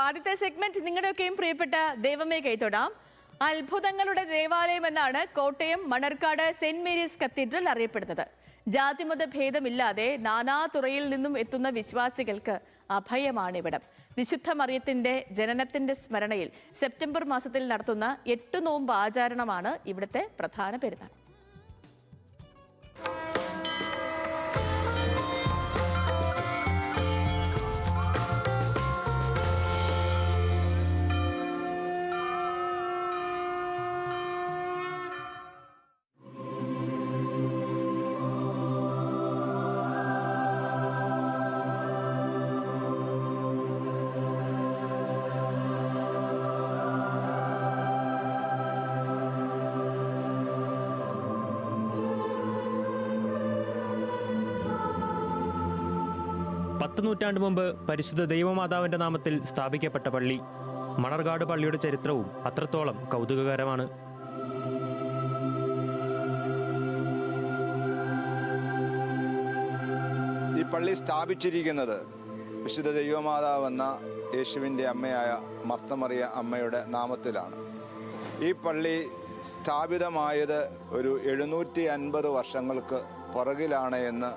ആദ്യത്തെ സെഗ്മെന്റ് നിങ്ങളുടെയൊക്കെയും പ്രിയപ്പെട്ട ദൈവമേ കൈത്തൊടാം. അത്ഭുതങ്ങളുടെ ദേവാലയം എന്നാണ് Kottayam Manarcad saint Mary's cathedral അറിയപ്പെടുന്നത്. ജാതിമത ഭേദമില്ലാതെ നാനാതുറയിൽ നിന്നും എത്തുന്ന വിശ്വാസികൾക്ക് അഭയമാണിവിടം. വിശുദ്ധ മറിയത്തിന്റെ ജനനത്തിന്റെ സ്മരണയിൽ സെപ്റ്റംബർ മാസത്തിൽ നടത്തുന്ന 8 നോമ്പ് ആചരണമാണ് ഇവിടുത്തെ പ്രധാന പെരുന്നാൾ. നൂറ്റാണ്ട് മുമ്പ് പരിശുദ്ധ ദൈവമാതാവിന്റെ നാമത്തിൽ സ്ഥാപിക്കപ്പെട്ട പള്ളി. മണർകാട് പള്ളിയുടെ ചരിത്രവും അത്രത്തോളം കൗതുകകരമാണ്. ഈ പള്ളി സ്ഥാപിച്ചിരിക്കുന്നത് വിശുദ്ധ ദൈവമാതാവെന്ന യേശുവിൻ്റെ അമ്മയായ മർത്തമറിയ അമ്മയുടെ നാമത്തിലാണ്. ഈ പള്ളി സ്ഥാപിതമായത് ഒരു 750 വർഷങ്ങൾക്ക് പുറകിലാണ് എന്ന്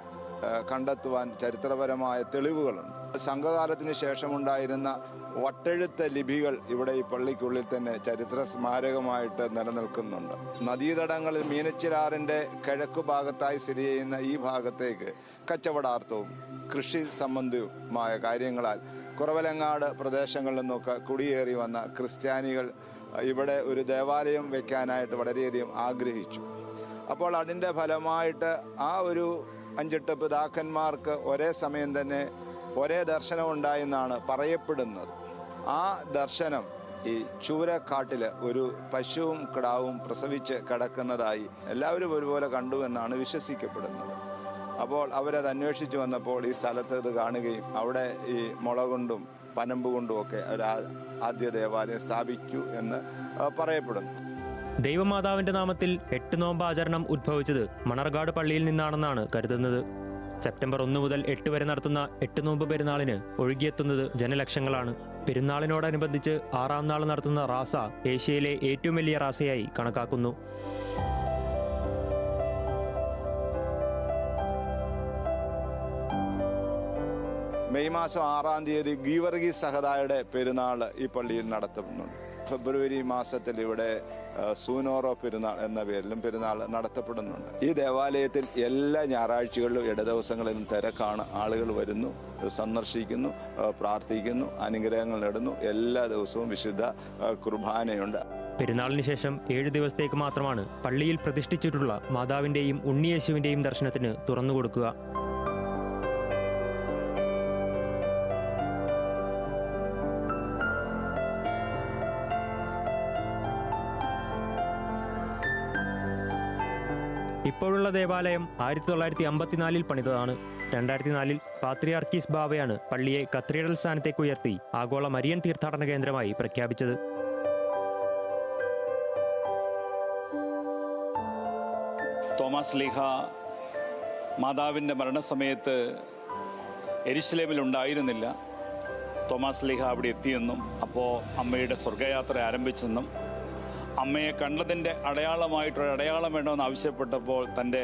കണ്ടെത്തുവാൻ ചരിത്രപരമായ തെളിവുകളുണ്ട്. സംഘകാലത്തിന് ശേഷമുണ്ടായിരുന്ന വട്ടെഴുത്ത ലിപികൾ ഇവിടെ ഈ പള്ളിക്കുള്ളിൽ തന്നെ ചരിത്ര സ്മാരകമായിട്ട് നിലനിൽക്കുന്നുണ്ട്. നദീതടങ്ങളിൽ മീനച്ചിലാറിൻ്റെ കിഴക്കു ഭാഗത്തായി സ്ഥിതി ചെയ്യുന്ന ഈ ഭാഗത്തേക്ക് കച്ചവടാർത്ഥവും കൃഷി സംബന്ധവുമായ കാര്യങ്ങളാൽ കുറവലങ്ങാട് പ്രദേശങ്ങളിൽ നിന്നൊക്കെ കുടിയേറി വന്ന ക്രിസ്ത്യാനികൾ ഇവിടെ ഒരു ദേവാലയം വയ്ക്കാനായിട്ട് വളരെയധികം ആഗ്രഹിച്ചു. അപ്പോൾ അതിൻ്റെ ഫലമായിട്ട് ആ ഒരു 5-8 പിതാക്കന്മാർക്ക് ഒരേ സമയം തന്നെ ഒരേ ദർശനം ഉണ്ടായെന്നാണ് പറയപ്പെടുന്നത്. ആ ദർശനം ഈ ചൂരക്കാട്ടിൽ ഒരു പശുവും കിടാവും പ്രസവിച്ച് കിടക്കുന്നതായി എല്ലാവരും ഒരുപോലെ കണ്ടു എന്നാണ് വിശ്വസിക്കപ്പെടുന്നത്. അപ്പോൾ അവരത് അന്വേഷിച്ച് വന്നപ്പോൾ ഈ സ്ഥലത്ത് ഇത് കാണുകയും അവിടെ ഈ മുള കൊണ്ടും പനമ്പ് കൊണ്ടുമൊക്കെ ഒരു ആദ്യ ദേവാലയം സ്ഥാപിച്ചു എന്ന് പറയപ്പെടുന്നു. ദൈവമാതാവിന്റെ നാമത്തിൽ 8 നോമ്പ് ആചരണം ഉദ്ഭവിച്ചത് മണർകാട് പള്ളിയിൽ നിന്നാണെന്നാണ് കരുതുന്നത്. സെപ്റ്റംബർ 1 മുതൽ 8 വരെ നടത്തുന്ന 8 നോമ്പ് പെരുന്നാളിന് ഒഴുകിയെത്തുന്നത് ജനലക്ഷങ്ങളാണ്. പെരുന്നാളിനോടനുബന്ധിച്ച് 6ാം നാൾ നടത്തുന്ന റാസ ഏഷ്യയിലെ ഏറ്റവും വലിയ റാസയായി കണക്കാക്കുന്നു. മെയ് മാസം 6-ാം തീയതി ഗീവർഗീസ് സഹദായുടെ പെരുന്നാൾ ഈ പള്ളിയിൽ നടത്തുന്നുണ്ട്. ഫെബ്രുവരി മാസത്തിൽ ഇവിടെ സൂനോറോ പെരുന്നാൾ എന്ന പേരിലും പെരുന്നാൾ നടത്തപ്പെടുന്നുണ്ട്. ഈ ദേവാലയത്തിൽ എല്ലാ ഞായറാഴ്ചകളിലും ഇടദിവസങ്ങളിലും തിരക്കാണ്. ആളുകൾ വരുന്നു, സന്ദർശിക്കുന്നു, പ്രാർത്ഥിക്കുന്നു, അനുഗ്രഹങ്ങൾ നേടുന്നു. എല്ലാ ദിവസവും വിശുദ്ധ കുർബാനയുണ്ട്. പെരുന്നാളിന് ശേഷം 7 ദിവസത്തേക്ക് മാത്രമാണ് പള്ളിയിൽ പ്രതിഷ്ഠിച്ചിട്ടുള്ള മാതാവിന്റെയും ഉണ്ണിയേശുവിന്റെയും ദർശനത്തിന് തുറന്നുകൊടുക്കുക. ഇപ്പോഴുള്ള ദേവാലയം 1954 പണിതതാണ്. 2004 പാത്രിയാർക്കീസ് ബാവയാണ് പള്ളിയെ കത്തീഡ്രൽ സ്ഥാനത്തേക്ക് ഉയർത്തി ആഗോള മരിയൻ തീർത്ഥാടന കേന്ദ്രമായി പ്രഖ്യാപിച്ചത്. തോമസ് ലീഹ മാതാവിൻ്റെ മരണസമയത്ത് എരുശലേമിൽ ഉണ്ടായിരുന്നില്ല. തോമസ് ലീഹ അവിടെ എത്തിയെന്നും അപ്പോൾ അമ്മയുടെ സ്വർഗയാത്ര ആരംഭിച്ചെന്നും അമ്മയെ കണ്ടതിൻ്റെ അടയാളമായിട്ടൊരു അടയാളം വേണമെന്ന് ആവശ്യപ്പെട്ടപ്പോൾ തൻ്റെ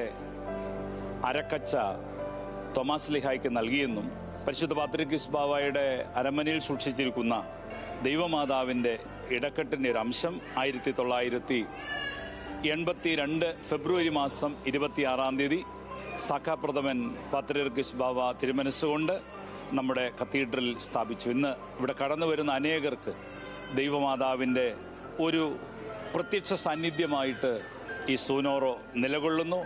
അരക്കച്ച തോമസ് ലീഹായ്ക്ക് നൽകിയെന്നും പരിശുദ്ധ പാത്രിയാർക്കീസ് ബാവയുടെ അരമനയിൽ സൂക്ഷിച്ചിരിക്കുന്ന ദൈവമാതാവിൻ്റെ ഇടക്കെട്ടിൻ്റെ ഒരു അംശം 1982 ഫെബ്രുവരി മാസം 26-ാം തീയതി സഖാപ്രഥമൻ പാത്രിയാർക്കീസ് ബാവ തിരുമനസ്സുകൊണ്ട് നമ്മുടെ കത്തീഡ്രൽ സ്ഥാപിച്ചു. ഇന്ന് ഇവിടെ കടന്നു വരുന്ന അനേകർക്ക് ദൈവമാതാവിൻ്റെ ഒരു പ്രത്യക്ഷ സാന്നിധ്യമായിട്ട് ഈ സൂനോറോ നിലകൊള്ളുന്നു.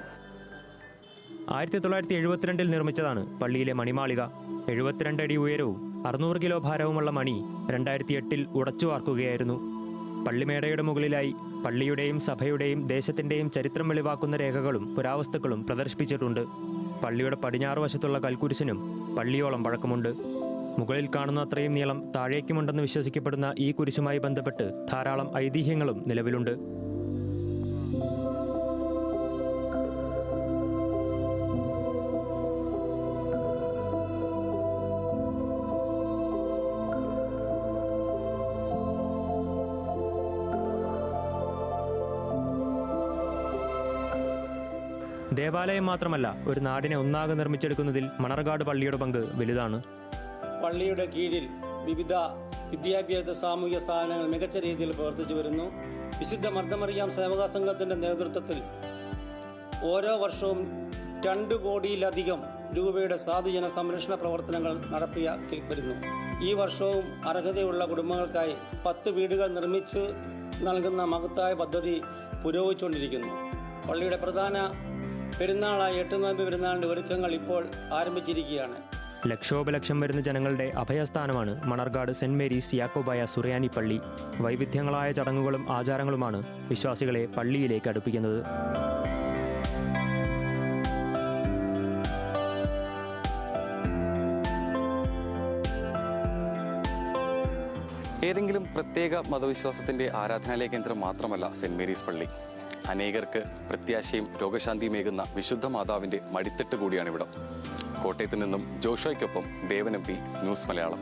1972 നിർമ്മിച്ചതാണ് പള്ളിയിലെ മണിമാളിക. 72 അടി ഉയരവും 600 കിലോ ഭാരവുമുള്ള മണി 2008 ഉടച്ചു വാർക്കുകയായിരുന്നു. പള്ളിമേടയുടെ മുകളിലായി പള്ളിയുടെയും സഭയുടെയും ദേശത്തിൻ്റെയും ചരിത്രം വെളിവാക്കുന്ന രേഖകളും പുരാവസ്തുക്കളും പ്രദർശിപ്പിച്ചിട്ടുണ്ട്. പള്ളിയുടെ പടിഞ്ഞാറ് വശത്തുള്ള കൽക്കുരിശിനും പള്ളിയോളം പഴക്കമുണ്ട്. മുകളിൽ കാണുന്ന അത്രയും നീളം താഴേക്കുമുണ്ടെന്ന് വിശ്വസിക്കപ്പെടുന്ന ഈ കുരിശുമായി ബന്ധപ്പെട്ട് ധാരാളം ഐതിഹ്യങ്ങളും നിലവിലുണ്ട്. ദേവാലയം മാത്രമല്ല, ഒരു നാടിനെ ഒന്നാകെ നിർമ്മിച്ചെടുക്കുന്നതിൽ മണർകാട് പള്ളിയുടെ പങ്ക് വലുതാണ്. പള്ളിയുടെ കീഴിൽ വിവിധ വിദ്യാഭ്യാസ സാമൂഹിക സ്ഥാപനങ്ങൾ മികച്ച രീതിയിൽ പ്രവർത്തിച്ചു വരുന്നു. വിശുദ്ധ മർത്തമറിയാം സേവക സംഘത്തിന്റെ നേതൃത്വത്തിൽ ഓരോ വർഷവും 2 കോടിയിലധികം രൂപയുടെ സാധുജന സംരക്ഷണ പ്രവർത്തനങ്ങൾ നടപ്പിലാക്കി വരുന്നു. ഈ വർഷവും അർഹതയുള്ള കുടുംബങ്ങൾക്കായി 10 വീടുകൾ നിർമ്മിച്ച് നൽകുന്ന മഹത്തായ പദ്ധതി പുരോഗമിച്ചുകൊണ്ടിരിക്കുന്നു. പള്ളിയുടെ പ്രധാന പെരുന്നാളായ 8 നോയമ്പ് പെരുന്നാളിന്റെ ഒരുക്കങ്ങൾ ഇപ്പോൾ ആരംഭിച്ചിരിക്കുകയാണ്. ലക്ഷോപലക്ഷം വരുന്ന ജനങ്ങളുടെ അഭയസ്ഥാനമാണ് മണർകാട് സെന്റ് മേരീസ് യാക്കോബായ സുറിയാനി പള്ളി. വൈവിധ്യങ്ങളായ ചടങ്ങുകളും ആചാരങ്ങളുമാണ് വിശ്വാസികളെ പള്ളിയിലേക്ക് അടുപ്പിക്കുന്നത്. ഏതെങ്കിലും പ്രത്യേക മതവിശ്വാസത്തിൻ്റെ ആരാധനാലയ കേന്ദ്രം മാത്രമല്ല സെന്റ് മേരീസ് പള്ളി. അനേകർക്ക് പ്രത്യാശയും രോഗശാന്തിയുമേകുന്ന വിശുദ്ധ മാതാവിൻ്റെ മടിത്തട്ട് കൂടിയാണിവിടം. കോട്ടയത്ത് നിന്നും ജോഷോയ്ക്കൊപ്പം ദേവൻ MP, ന്യൂസ് മലയാളം.